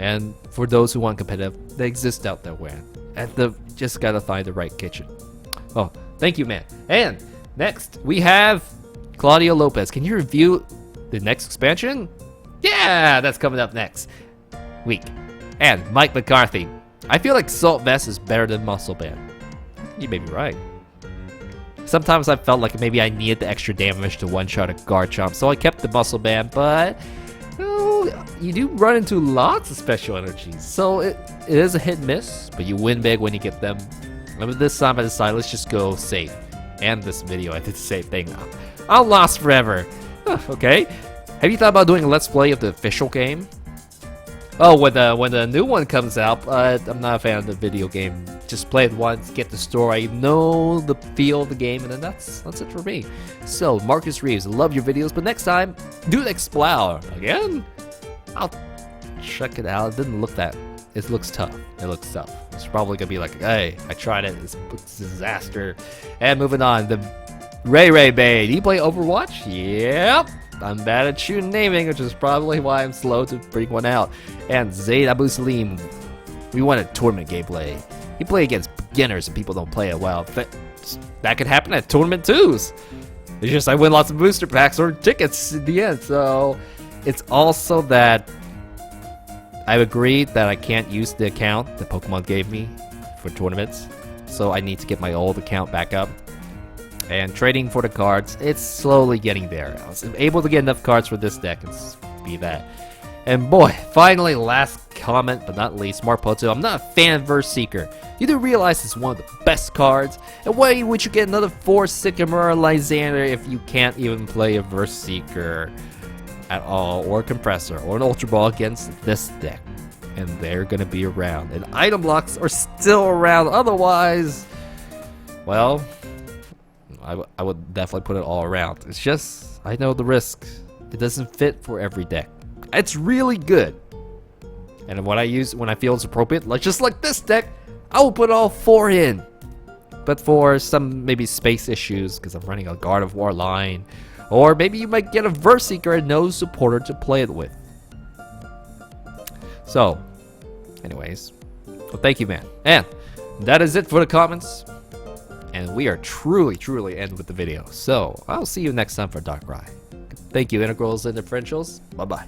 And for those who want competitive, they exist out there, and just gotta find the right kitchen. Oh, thank you, man. And next, we have Claudio Lopez. Can you review the next expansion? Yeah, that's coming up next week. And Mike McCarthy. I feel like Salt Vest is better than Muscle Band. You may be right. Sometimes I felt like maybe I needed the extra damage to one-shot a Garchomp, so I kept the Muscle Band, but you do run into lots of special energies, so it is a hit and miss, but you win big when you get them. And with this time I decided, let's just go safe. And this video I did the same thing. I'm lost forever. Okay. Have you thought about doing a let's play of the official game? Oh, when the new one comes out, but I'm not a fan of the video game. Just play it once, get the story, know the feel of the game, and then that's it for me. So, Marcus Reeves, I love your videos, but next time, do the Explore. Again? I'll check it out. It didn't look that. It looks tough. It looks tough. It's probably gonna be like, hey, I tried it. It's a disaster. And moving on, the Ray Bay. Do you play Overwatch? Yep. I'm bad at shooting naming, which is probably why I'm slow to bring one out. And Zaid Abu Salim, we want a tournament gameplay. You play against beginners and people don't play it well. That could happen at tournament twos. It's just I win lots of booster packs or tickets in the end. So it's also that I've agreed that I can't use the account that Pokemon gave me for tournaments. So I need to get my old account back up. And trading for the cards, it's slowly getting there. I was able to get enough cards for this deck and be that. And boy, finally, last comment but not least, Marpoto. I'm not a fan of Verse Seeker. You do realize it's one of the best cards. And why would you get another 4 Sycamore Lysander if you can't even play a Verse Seeker at all, or a Compressor, or an Ultra Ball against this deck? And they're gonna be around. And item blocks are still around. Otherwise, well, I would definitely put it all around. It's just, I know the risk. It doesn't fit for every deck. It's really good. And when I feel it's appropriate, just like this deck, I will put all 4 in. But for some maybe space issues, because I'm running a Guard of War line, or maybe you might get a Verse Seeker and no supporter to play it with. So, anyways, well, thank you, man. And that is it for the comments. And we are truly end with the video. So, I'll see you next time for Dark Ride. Thank you, Integrals and Differentials. Bye-bye.